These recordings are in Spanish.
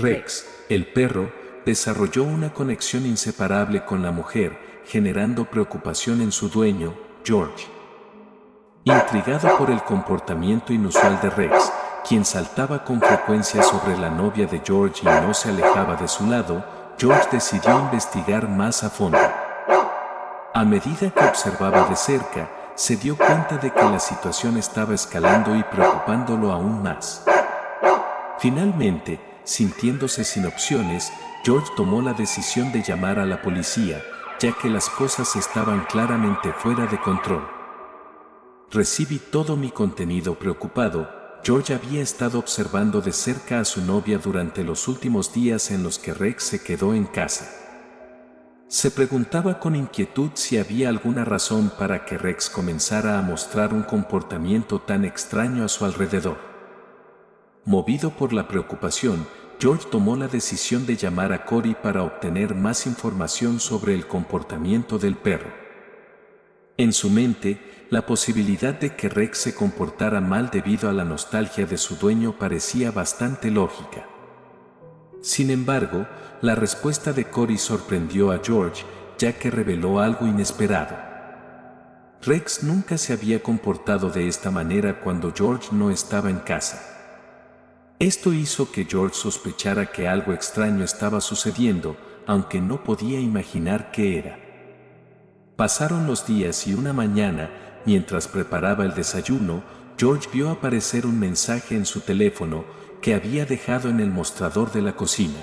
Rex, el perro, desarrolló una conexión inseparable con la mujer, generando preocupación en su dueño, George. Intrigado por el comportamiento inusual de Rex, quien saltaba con frecuencia sobre la novia de George y no se alejaba de su lado, George decidió investigar más a fondo. A medida que observaba de cerca, se dio cuenta de que la situación estaba escalando y preocupándolo aún más. Finalmente, sintiéndose sin opciones, George tomó la decisión de llamar a la policía, ya que las cosas estaban claramente fuera de control. Recibí todo mi contenido preocupado. George había estado observando de cerca a su novia durante los últimos días en los que Rex se quedó en casa. Se preguntaba con inquietud si había alguna razón para que Rex comenzara a mostrar un comportamiento tan extraño a su alrededor. Movido por la preocupación, George tomó la decisión de llamar a Cory para obtener más información sobre el comportamiento del perro. En su mente, la posibilidad de que Rex se comportara mal debido a la nostalgia de su dueño parecía bastante lógica. Sin embargo, la respuesta de Cory sorprendió a George, ya que reveló algo inesperado. Rex nunca se había comportado de esta manera cuando George no estaba en casa. Esto hizo que George sospechara que algo extraño estaba sucediendo, aunque no podía imaginar qué era. Pasaron los días y una mañana, mientras preparaba el desayuno, George vio aparecer un mensaje en su teléfono que había dejado en el mostrador de la cocina.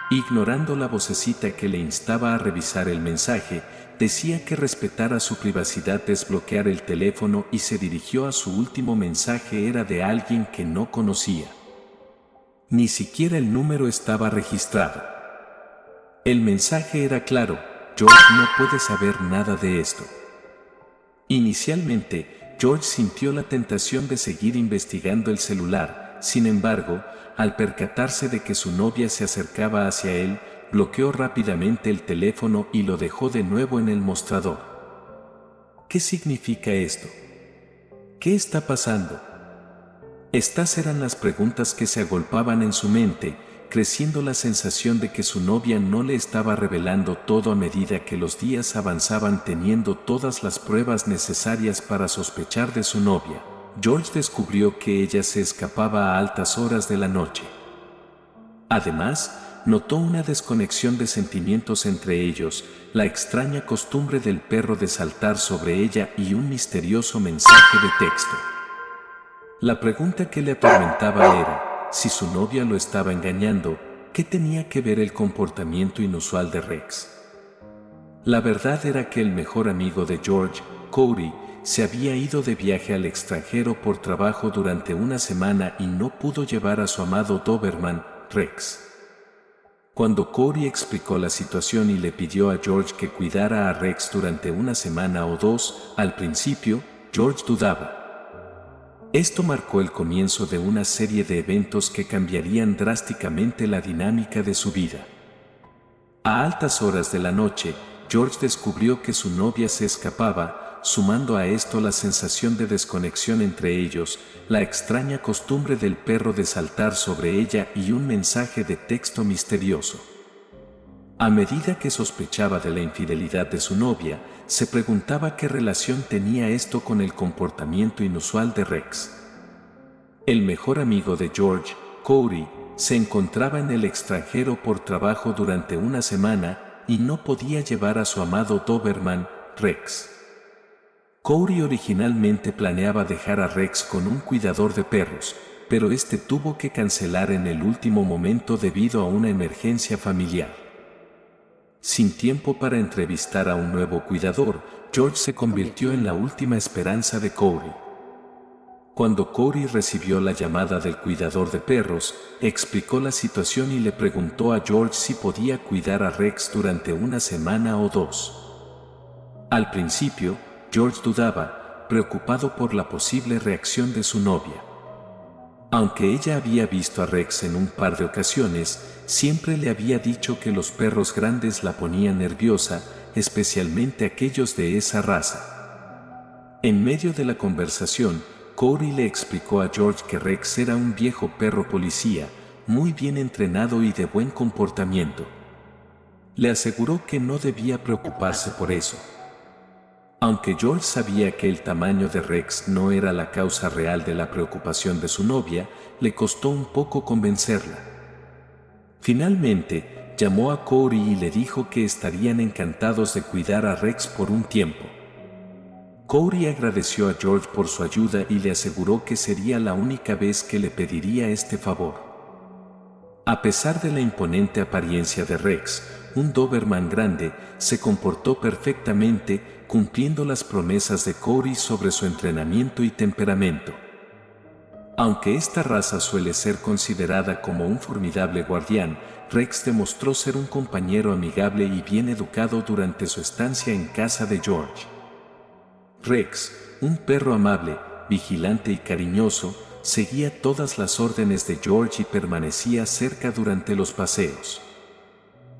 Ignorando la vocecita que le instaba a revisar el mensaje, decía que respetara su privacidad, desbloquear el teléfono y se dirigió a su último mensaje. Era de alguien que no conocía. Ni siquiera el número estaba registrado. El mensaje era claro: George no puede saber nada de esto. Inicialmente, George sintió la tentación de seguir investigando el celular. Sin embargo, al percatarse de que su novia se acercaba hacia él, bloqueó rápidamente el teléfono y lo dejó de nuevo en el mostrador. ¿Qué significa esto? ¿Qué está pasando? Estas eran las preguntas que se agolpaban en su mente, creciendo la sensación de que su novia no le estaba revelando todo a medida que los días avanzaban. Teniendo todas las pruebas necesarias para sospechar de su novia, George descubrió que ella se escapaba a altas horas de la noche. Además, notó una desconexión de sentimientos entre ellos, la extraña costumbre del perro de saltar sobre ella y un misterioso mensaje de texto. La pregunta que le atormentaba era, si su novia lo estaba engañando, ¿qué tenía que ver el comportamiento inusual de Rex? La verdad era que el mejor amigo de George, Cory, se había ido de viaje al extranjero por trabajo durante una semana y no pudo llevar a su amado Doberman, Rex. Cuando Cory explicó la situación y le pidió a George que cuidara a Rex durante una semana o dos, al principio, George dudaba. Esto marcó el comienzo de una serie de eventos que cambiarían drásticamente la dinámica de su vida. A altas horas de la noche, George descubrió que su novia se escapaba, sumando a esto la sensación de desconexión entre ellos, la extraña costumbre del perro de saltar sobre ella y un mensaje de texto misterioso. A medida que sospechaba de la infidelidad de su novia, se preguntaba qué relación tenía esto con el comportamiento inusual de Rex. El mejor amigo de George, Cory, se encontraba en el extranjero por trabajo durante una semana y no podía llevar a su amado Doberman, Rex. Cory originalmente planeaba dejar a Rex con un cuidador de perros, pero este tuvo que cancelar en el último momento debido a una emergencia familiar. Sin tiempo para entrevistar a un nuevo cuidador, George se convirtió en la última esperanza de Cory. Cuando Cory recibió la llamada del cuidador de perros, explicó la situación y le preguntó a George si podía cuidar a Rex durante una semana o dos. Al principio, George dudaba, preocupado por la posible reacción de su novia. Aunque ella había visto a Rex en un par de ocasiones, siempre le había dicho que los perros grandes la ponían nerviosa, especialmente aquellos de esa raza. En medio de la conversación, Cory le explicó a George que Rex era un viejo perro policía, muy bien entrenado y de buen comportamiento. Le aseguró que no debía preocuparse por eso. Aunque George sabía que el tamaño de Rex no era la causa real de la preocupación de su novia, le costó un poco convencerla. Finalmente, llamó a Corey y le dijo que estarían encantados de cuidar a Rex por un tiempo. Corey agradeció a George por su ayuda y le aseguró que sería la única vez que le pediría este favor. A pesar de la imponente apariencia de Rex, un Doberman grande, se comportó perfectamente, cumpliendo las promesas de Corey sobre su entrenamiento y temperamento. Aunque esta raza suele ser considerada como un formidable guardián, Rex demostró ser un compañero amigable y bien educado durante su estancia en casa de George. Rex, un perro amable, vigilante y cariñoso, seguía todas las órdenes de George y permanecía cerca durante los paseos.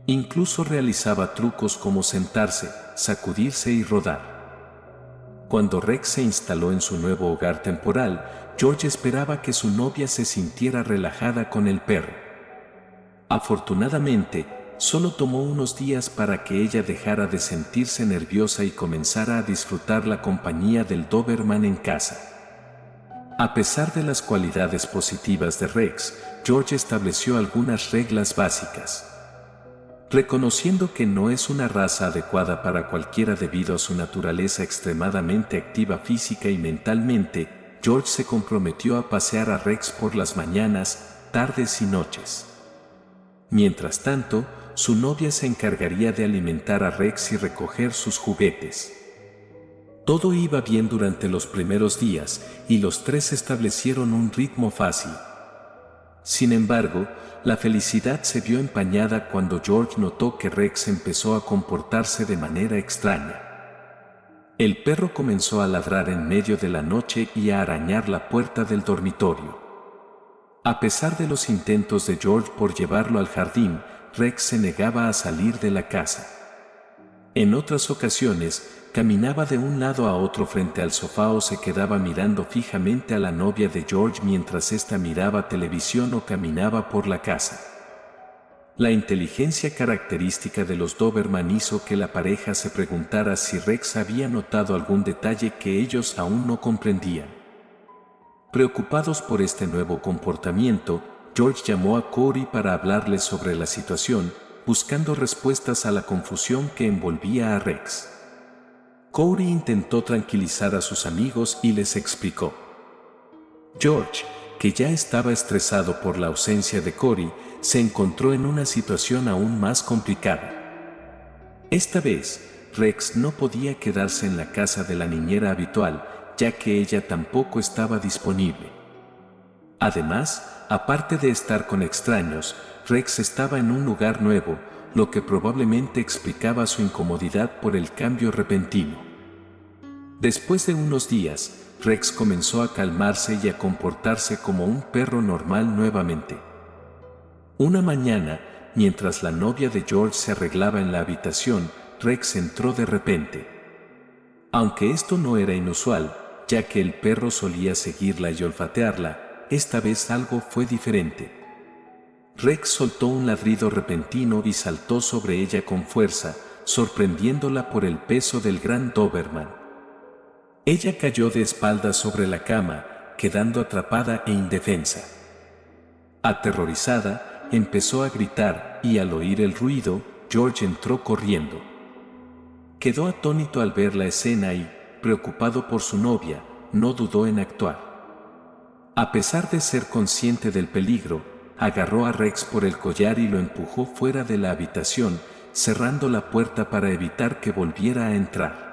Incluso realizaba trucos como sentarse, sacudirse y rodar. Cuando Rex se instaló en su nuevo hogar temporal, George esperaba que su novia se sintiera relajada con el perro. Afortunadamente, solo tomó unos días para que ella dejara de sentirse nerviosa y comenzara a disfrutar la compañía del Doberman en casa. A pesar de las cualidades positivas de Rex, George estableció algunas reglas básicas. Reconociendo que no es una raza adecuada para cualquiera debido a su naturaleza extremadamente activa física y mentalmente, George se comprometió a pasear a Rex por las mañanas, tardes y noches. Mientras tanto, su novia se encargaría de alimentar a Rex y recoger sus juguetes. Todo iba bien durante los primeros días y los tres establecieron un ritmo fácil. Sin embargo, la felicidad se vio empañada cuando George notó que Rex empezó a comportarse de manera extraña. El perro comenzó a ladrar en medio de la noche y a arañar la puerta del dormitorio. A pesar de los intentos de George por llevarlo al jardín, Rex se negaba a salir de la casa. En otras ocasiones, caminaba de un lado a otro frente al sofá o se quedaba mirando fijamente a la novia de George mientras ésta miraba televisión o caminaba por la casa. La inteligencia característica de los Doberman hizo que la pareja se preguntara si Rex había notado algún detalle que ellos aún no comprendían. Preocupados por este nuevo comportamiento, George llamó a Corey para hablarle sobre la situación, buscando respuestas a la confusión que envolvía a Rex. Corey intentó tranquilizar a sus amigos y les explicó. George, que ya estaba estresado por la ausencia de Corey, se encontró en una situación aún más complicada. Esta vez, Rex no podía quedarse en la casa de la niñera habitual, ya que ella tampoco estaba disponible. Además, aparte de estar con extraños, Rex estaba en un lugar nuevo, lo que probablemente explicaba su incomodidad por el cambio repentino. Después de unos días, Rex comenzó a calmarse y a comportarse como un perro normal nuevamente. Una mañana, mientras la novia de George se arreglaba en la habitación, Rex entró de repente. Aunque esto no era inusual, ya que el perro solía seguirla y olfatearla, esta vez algo fue diferente. Rex soltó un ladrido repentino y saltó sobre ella con fuerza, sorprendiéndola por el peso del gran Doberman. Ella cayó de espaldas sobre la cama, quedando atrapada e indefensa. Aterrorizada, empezó a gritar y al oír el ruido, George entró corriendo. Quedó atónito al ver la escena y, preocupado por su novia, no dudó en actuar. A pesar de ser consciente del peligro, agarró a Rex por el collar y lo empujó fuera de la habitación, cerrando la puerta para evitar que volviera a entrar.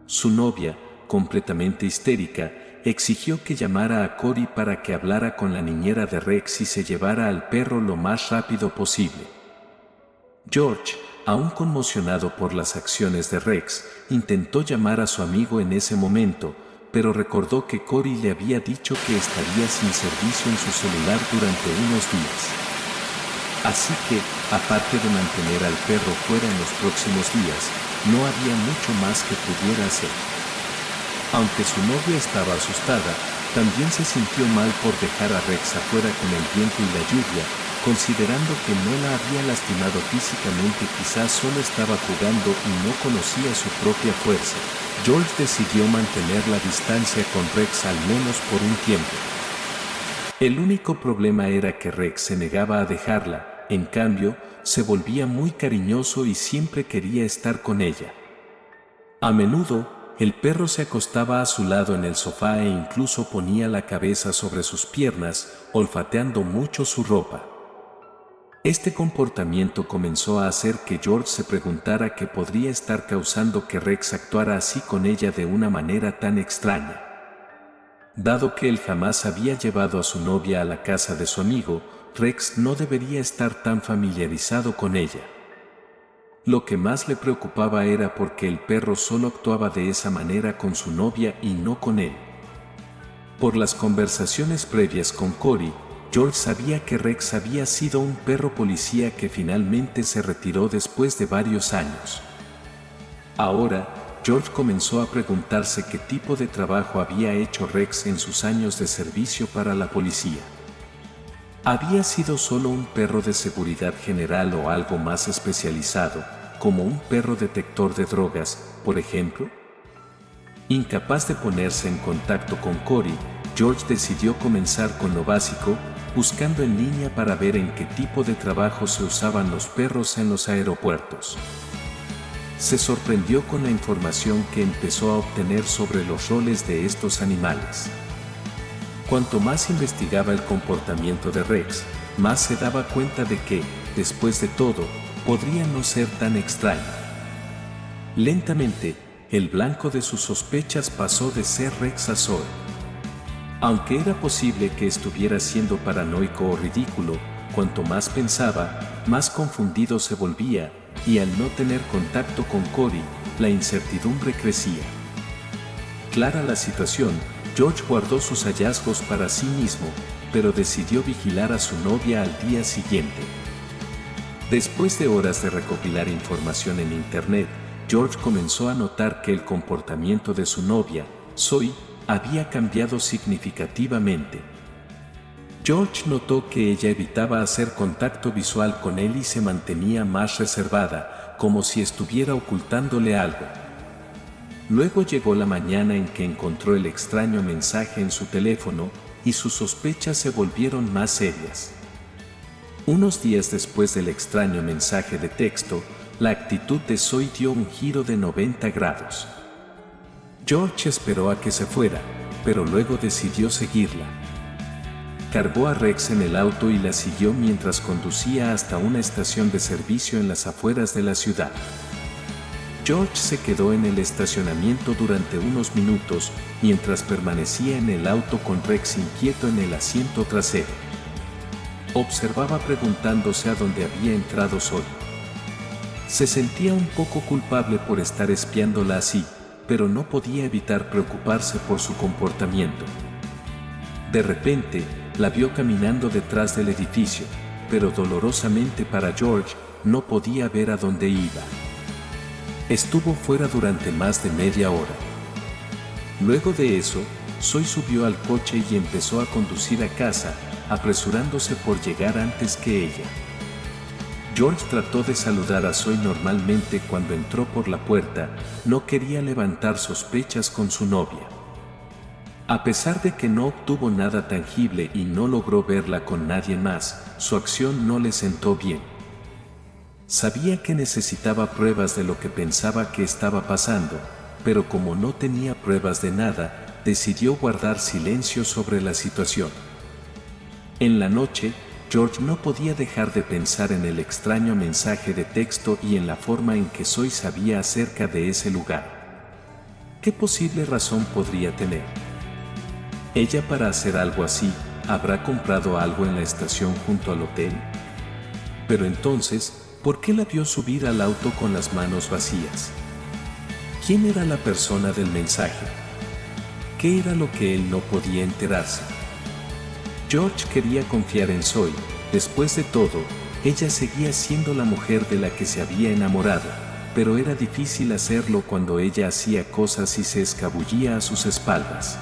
Su novia, completamente histérica, exigió que llamara a Corey para que hablara con la niñera de Rex y se llevara al perro lo más rápido posible. George, aún conmocionado por las acciones de Rex, intentó llamar a su amigo en ese momento, pero recordó que Corey le había dicho que estaría sin servicio en su celular durante unos días. Así que, aparte de mantener al perro fuera en los próximos días, no había mucho más que pudiera hacer. Aunque su novia estaba asustada, También se sintió mal por dejar a Rex afuera con el viento y la lluvia, considerando que no la había lastimado físicamente, quizás solo estaba jugando y no conocía su propia fuerza. George decidió mantener la distancia con Rex al menos por un tiempo. El único problema era que Rex se negaba a dejarla, en cambio, se volvía muy cariñoso y siempre quería estar con ella. A menudo, el perro se acostaba a su lado en el sofá e incluso ponía la cabeza sobre sus piernas, olfateando mucho su ropa. Este comportamiento comenzó a hacer que George se preguntara qué podría estar causando que Rex actuara así con ella de una manera tan extraña. Dado que él jamás había llevado a su novia a la casa de su amigo, Rex no debería estar tan familiarizado con ella. Lo que más le preocupaba era porque el perro solo actuaba de esa manera con su novia y no con él. Por las conversaciones previas con Cory, George sabía que Rex había sido un perro policía que finalmente se retiró después de varios años. Ahora, George comenzó a preguntarse qué tipo de trabajo había hecho Rex en sus años de servicio para la policía. ¿Había sido solo un perro de seguridad general o algo más especializado, como un perro detector de drogas, por ejemplo? Incapaz de ponerse en contacto con Cory, George decidió comenzar con lo básico, buscando en línea para ver en qué tipo de trabajo se usaban los perros en los aeropuertos. Se sorprendió con la información que empezó a obtener sobre los roles de estos animales. Cuanto más investigaba el comportamiento de Rex, más se daba cuenta de que, después de todo, podría no ser tan extraño. Lentamente, el blanco de sus sospechas pasó de ser Rex a Zoe. Aunque era posible que estuviera siendo paranoico o ridículo, cuanto más pensaba, más confundido se volvía, y al no tener contacto con Cory, la incertidumbre crecía. Clara la situación, George guardó sus hallazgos para sí mismo, pero decidió vigilar a su novia al día siguiente. Después de horas de recopilar información en Internet, George comenzó a notar que el comportamiento de su novia, Zoe, había cambiado significativamente. George notó que ella evitaba hacer contacto visual con él y se mantenía más reservada, como si estuviera ocultándole algo. Luego llegó la mañana en que encontró el extraño mensaje en su teléfono, y sus sospechas se volvieron más serias. Unos días después del extraño mensaje de texto, la actitud de Zoe dio un giro de 90 grados. George esperó a que se fuera, pero luego decidió seguirla. Cargó a Rex en el auto y la siguió mientras conducía hasta una estación de servicio en las afueras de la ciudad. George se quedó en el estacionamiento durante unos minutos, mientras permanecía en el auto con Rex inquieto en el asiento trasero. Observaba preguntándose a dónde había entrado Zoe. Se sentía un poco culpable por estar espiándola así, pero no podía evitar preocuparse por su comportamiento. De repente, la vio caminando detrás del edificio, pero dolorosamente para George, no podía ver a dónde iba. Estuvo fuera durante más de media hora. Luego de eso, Zoe subió al coche y empezó a conducir a casa, apresurándose por llegar antes que ella. George trató de saludar a Zoe normalmente cuando entró por la puerta, no quería levantar sospechas con su novia. A pesar de que no obtuvo nada tangible y no logró verla con nadie más, su acción no le sentó bien. Sabía que necesitaba pruebas de lo que pensaba que estaba pasando, pero como no tenía pruebas de nada, decidió guardar silencio sobre la situación. En la noche, George no podía dejar de pensar en el extraño mensaje de texto y en la forma en que Zoe sabía acerca de ese lugar. ¿Qué posible razón podría tener? Ella, para hacer algo así, ¿habrá comprado algo en la estación junto al hotel? Pero entonces, ¿por qué la vio subir al auto con las manos vacías? ¿Quién era la persona del mensaje? ¿Qué era lo que él no podía enterarse? George quería confiar en Zoe. Después de todo, ella seguía siendo la mujer de la que se había enamorado, pero era difícil hacerlo cuando ella hacía cosas y se escabullía a sus espaldas.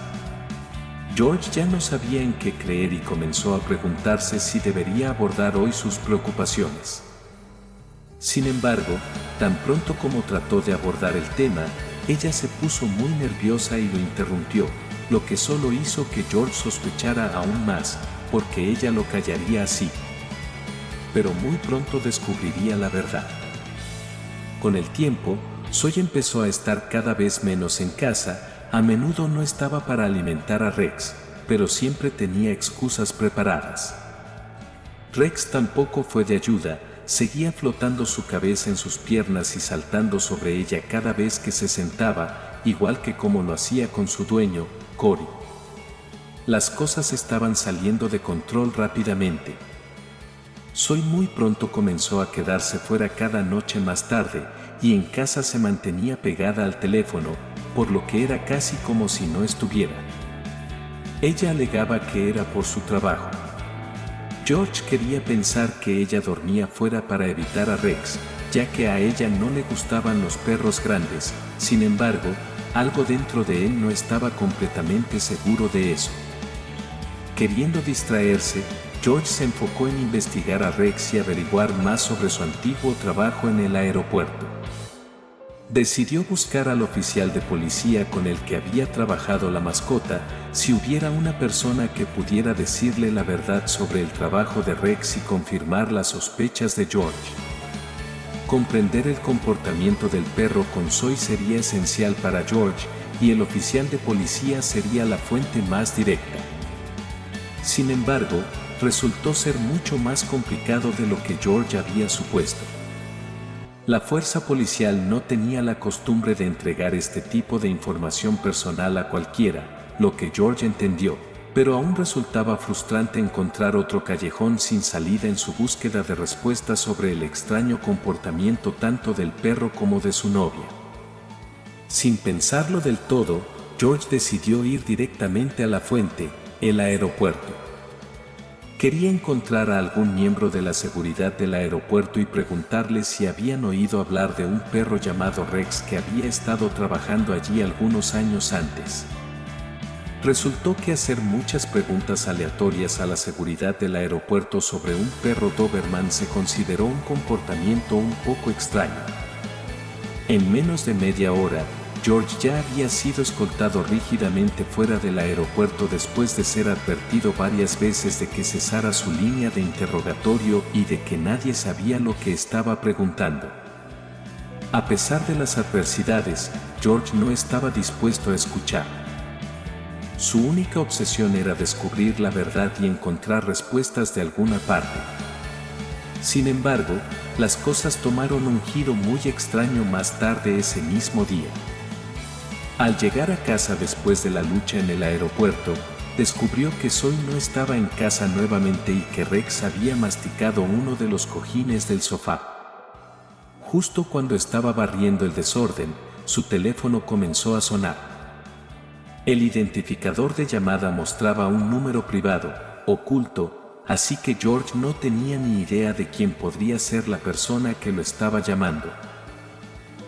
George ya no sabía en qué creer y comenzó a preguntarse si debería abordar hoy sus preocupaciones. Sin embargo, tan pronto como trató de abordar el tema, ella se puso muy nerviosa y lo interrumpió, lo que solo hizo que George sospechara aún más, porque ella lo callaría así. Pero muy pronto descubriría la verdad. Con el tiempo, Zoe empezó a estar cada vez menos en casa. A menudo no estaba para alimentar a Rex, pero siempre tenía excusas preparadas. Rex tampoco fue de ayuda, seguía flotando su cabeza en sus piernas y saltando sobre ella cada vez que se sentaba, igual que como lo hacía con su dueño, Cory. Las cosas estaban saliendo de control rápidamente. Zoe muy pronto comenzó a quedarse fuera cada noche más tarde, y en casa se mantenía pegada al teléfono, por lo que era casi como si no estuviera. Ella alegaba que era por su trabajo. George quería pensar que ella dormía fuera para evitar a Rex, ya que a ella no le gustaban los perros grandes. Sin embargo, algo dentro de él no estaba completamente seguro de eso. Queriendo distraerse, George se enfocó en investigar a Rex y averiguar más sobre su antiguo trabajo en el aeropuerto. Decidió buscar al oficial de policía con el que había trabajado la mascota, si hubiera una persona que pudiera decirle la verdad sobre el trabajo de Rex y confirmar las sospechas de George. Comprender el comportamiento del perro con Zoe sería esencial para George, y el oficial de policía sería la fuente más directa. Sin embargo, resultó ser mucho más complicado de lo que George había supuesto. La fuerza policial no tenía la costumbre de entregar este tipo de información personal a cualquiera, lo que George entendió, pero aún resultaba frustrante encontrar otro callejón sin salida en su búsqueda de respuestas sobre el extraño comportamiento tanto del perro como de su novia. Sin pensarlo del todo, George decidió ir directamente a la fuente, el aeropuerto. Quería encontrar a algún miembro de la seguridad del aeropuerto y preguntarles si habían oído hablar de un perro llamado Rex que había estado trabajando allí algunos años antes. Resultó que hacer muchas preguntas aleatorias a la seguridad del aeropuerto sobre un perro Doberman se consideró un comportamiento un poco extraño. En menos de media hora, George ya había sido escoltado rígidamente fuera del aeropuerto después de ser advertido varias veces de que cesara su línea de interrogatorio y de que nadie sabía lo que estaba preguntando. A pesar de las adversidades, George no estaba dispuesto a escuchar. Su única obsesión era descubrir la verdad y encontrar respuestas de alguna parte. Sin embargo, las cosas tomaron un giro muy extraño más tarde ese mismo día. Al llegar a casa después de la lucha en el aeropuerto, descubrió que Zoe no estaba en casa nuevamente y que Rex había masticado uno de los cojines del sofá. Justo cuando estaba barriendo el desorden, su teléfono comenzó a sonar. El identificador de llamada mostraba un número privado, oculto, así que George no tenía ni idea de quién podría ser la persona que lo estaba llamando.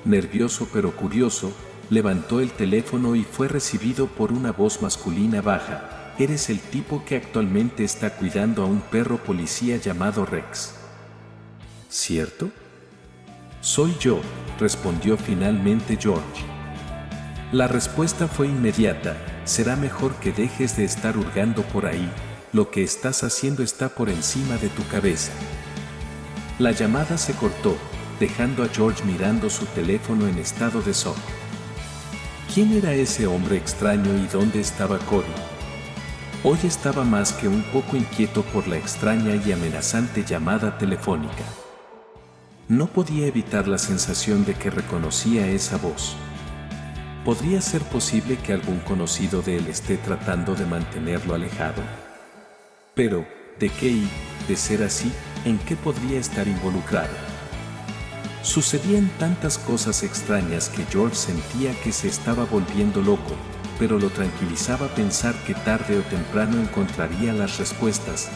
Nervioso pero curioso, levantó el teléfono y fue recibido por una voz masculina baja: «Eres el tipo que actualmente está cuidando a un perro policía llamado Rex, ¿cierto?» «Soy yo», respondió finalmente George. La respuesta fue inmediata: «Será mejor que dejes de estar hurgando por ahí, lo que estás haciendo está por encima de tu cabeza». La llamada se cortó, dejando a George mirando su teléfono en estado de shock. ¿Quién era ese hombre extraño y dónde estaba Cory? Hoy estaba más que un poco inquieto por la extraña y amenazante llamada telefónica. No podía evitar la sensación de que reconocía esa voz. ¿Podría ser posible que algún conocido de él esté tratando de mantenerlo alejado? Pero, ¿de qué y, de ser así, en qué podría estar involucrado? Sucedían tantas cosas extrañas que George sentía que se estaba volviendo loco, pero lo tranquilizaba pensar que tarde o temprano encontraría las respuestas.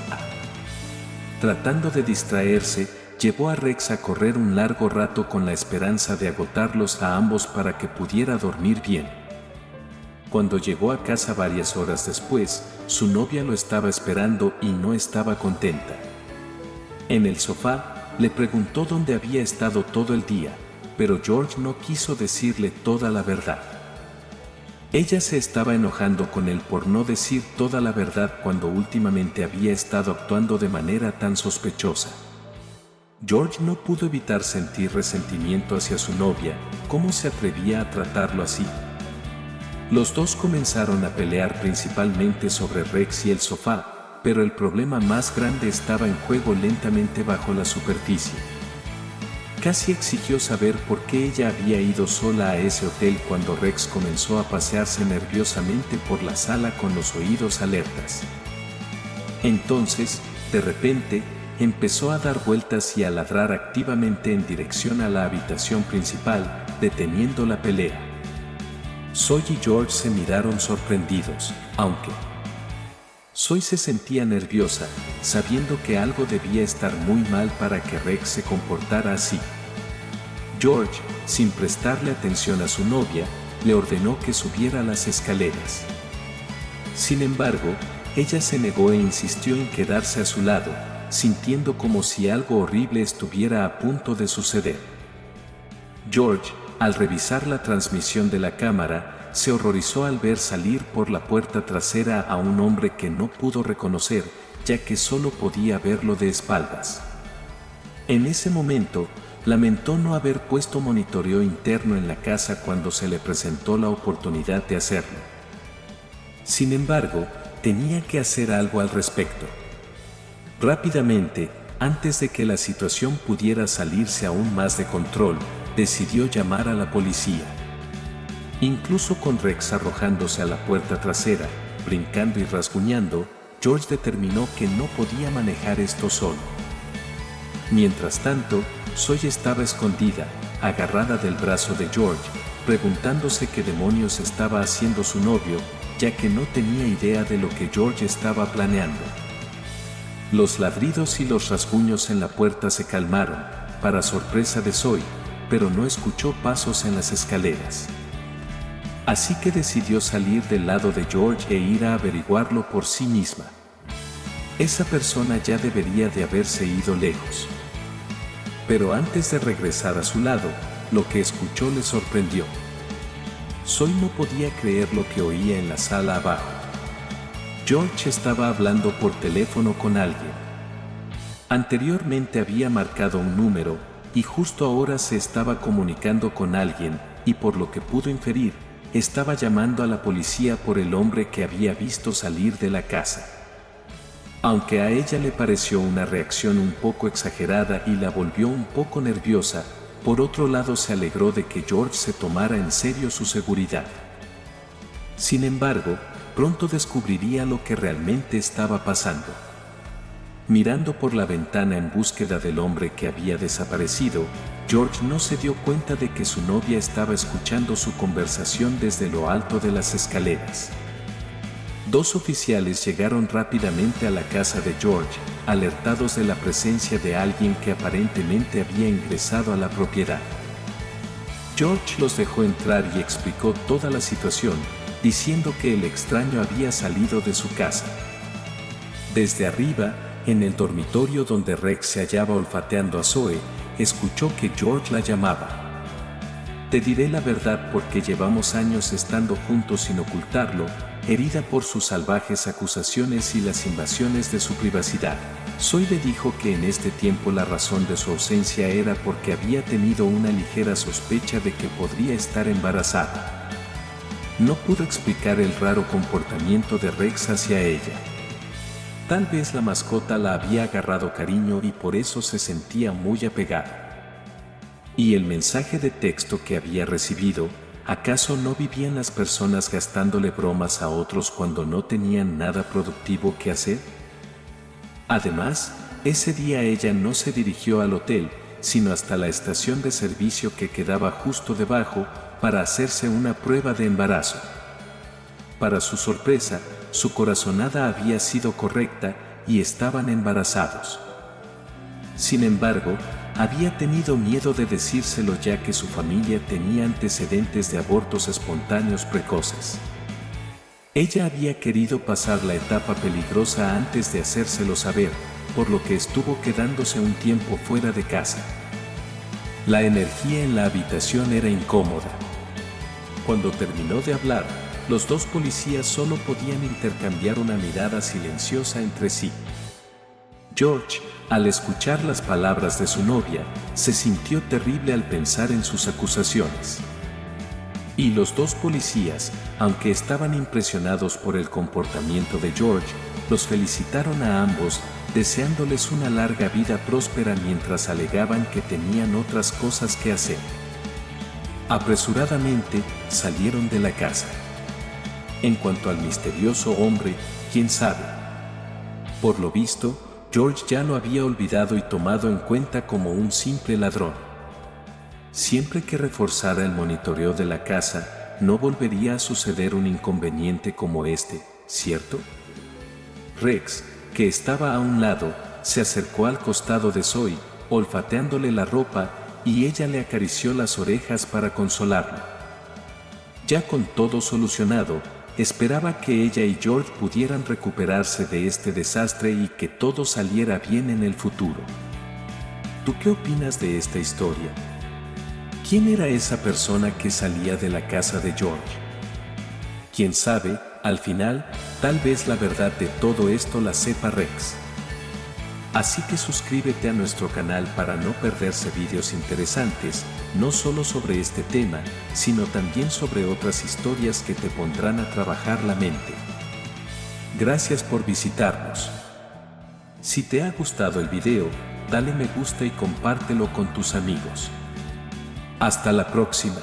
Tratando de distraerse, llevó a Rex a correr un largo rato con la esperanza de agotarlos a ambos para que pudiera dormir bien. Cuando llegó a casa varias horas después, su novia lo estaba esperando y no estaba contenta. En el sofá, le preguntó dónde había estado todo el día, pero George no quiso decirle toda la verdad. Ella se estaba enojando con él por no decir toda la verdad cuando últimamente había estado actuando de manera tan sospechosa. George no pudo evitar sentir resentimiento hacia su novia. ¿Cómo se atrevía a tratarlo así? Los dos comenzaron a pelear principalmente sobre Rex y el sofá, pero el problema más grande estaba en juego lentamente bajo la superficie. Casi exigió saber por qué ella había ido sola a ese hotel cuando Rex comenzó a pasearse nerviosamente por la sala con los oídos alertas. Entonces, de repente, empezó a dar vueltas y a ladrar activamente en dirección a la habitación principal, deteniendo la pelea. Zoe y George se miraron sorprendidos, aunque Zoe se sentía nerviosa, sabiendo que algo debía estar muy mal para que Rex se comportara así. George, sin prestarle atención a su novia, le ordenó que subiera las escaleras. Sin embargo, ella se negó e insistió en quedarse a su lado, sintiendo como si algo horrible estuviera a punto de suceder. George, al revisar la transmisión de la cámara, se horrorizó al ver salir por la puerta trasera a un hombre que no pudo reconocer, ya que solo podía verlo de espaldas. En ese momento, lamentó no haber puesto monitoreo interno en la casa cuando se le presentó la oportunidad de hacerlo. Sin embargo, tenía que hacer algo al respecto. Rápidamente, antes de que la situación pudiera salirse aún más de control, decidió llamar a la policía. Incluso con Rex arrojándose a la puerta trasera, brincando y rasguñando, George determinó que no podía manejar esto solo. Mientras tanto, Zoe estaba escondida, agarrada del brazo de George, preguntándose qué demonios estaba haciendo su novio, ya que no tenía idea de lo que George estaba planeando. Los ladridos y los rasguños en la puerta se calmaron, para sorpresa de Zoe, pero no escuchó pasos en las escaleras. Así que decidió salir del lado de George e ir a averiguarlo por sí misma. Esa persona ya debería de haberse ido lejos. Pero antes de regresar a su lado, lo que escuchó le sorprendió. Zoe no podía creer lo que oía en la sala abajo. George estaba hablando por teléfono con alguien. Anteriormente había marcado un número, y justo ahora se estaba comunicando con alguien, y por lo que pudo inferir, estaba llamando a la policía por el hombre que había visto salir de la casa. Aunque a ella le pareció una reacción un poco exagerada y la volvió un poco nerviosa, por otro lado se alegró de que George se tomara en serio su seguridad. Sin embargo, pronto descubriría lo que realmente estaba pasando. Mirando por la ventana en búsqueda del hombre que había desaparecido, George no se dio cuenta de que su novia estaba escuchando su conversación desde lo alto de las escaleras. Dos oficiales llegaron rápidamente a la casa de George, alertados de la presencia de alguien que aparentemente había ingresado a la propiedad. George los dejó entrar y explicó toda la situación, diciendo que el extraño había salido de su casa. Desde arriba, en el dormitorio donde Rex se hallaba olfateando a Zoe, escuchó que George la llamaba. Te diré la verdad porque llevamos años estando juntos sin ocultarlo, herida por sus salvajes acusaciones y las invasiones de su privacidad. Zoe le dijo que en este tiempo la razón de su ausencia era porque había tenido una ligera sospecha de que podría estar embarazada. No pudo explicar el raro comportamiento de Rex hacia ella. Tal vez la mascota la había agarrado cariño y por eso se sentía muy apegada. Y el mensaje de texto que había recibido, ¿acaso no vivían las personas gastándole bromas a otros cuando no tenían nada productivo que hacer? Además, ese día ella no se dirigió al hotel, sino hasta la estación de servicio que quedaba justo debajo, para hacerse una prueba de embarazo. Para su sorpresa, su corazonada había sido correcta y estaban embarazados. Sin embargo, había tenido miedo de decírselo ya que su familia tenía antecedentes de abortos espontáneos precoces. Ella había querido pasar la etapa peligrosa antes de hacérselo saber, por lo que estuvo quedándose un tiempo fuera de casa. La energía en la habitación era incómoda. Cuando terminó de hablar, los dos policías solo podían intercambiar una mirada silenciosa entre sí. George, al escuchar las palabras de su novia, se sintió terrible al pensar en sus acusaciones. Y los dos policías, aunque estaban impresionados por el comportamiento de George, los felicitaron a ambos, deseándoles una larga vida próspera mientras alegaban que tenían otras cosas que hacer. Apresuradamente, salieron de la casa. En cuanto al misterioso hombre, ¿quién sabe? Por lo visto, George ya lo había olvidado y tomado en cuenta como un simple ladrón. Siempre que reforzara el monitoreo de la casa, no volvería a suceder un inconveniente como este, ¿cierto? Rex, que estaba a un lado, se acercó al costado de Zoe, olfateándole la ropa, y ella le acarició las orejas para consolarlo. Ya con todo solucionado, esperaba que ella y George pudieran recuperarse de este desastre y que todo saliera bien en el futuro. ¿Tú qué opinas de esta historia? ¿Quién era esa persona que salía de la casa de George? Quién sabe, al final, tal vez la verdad de todo esto la sepa Rex. Así que suscríbete a nuestro canal para no perderse vídeos interesantes, no solo sobre este tema, sino también sobre otras historias que te pondrán a trabajar la mente. Gracias por visitarnos. Si te ha gustado el video, dale me gusta y compártelo con tus amigos. Hasta la próxima.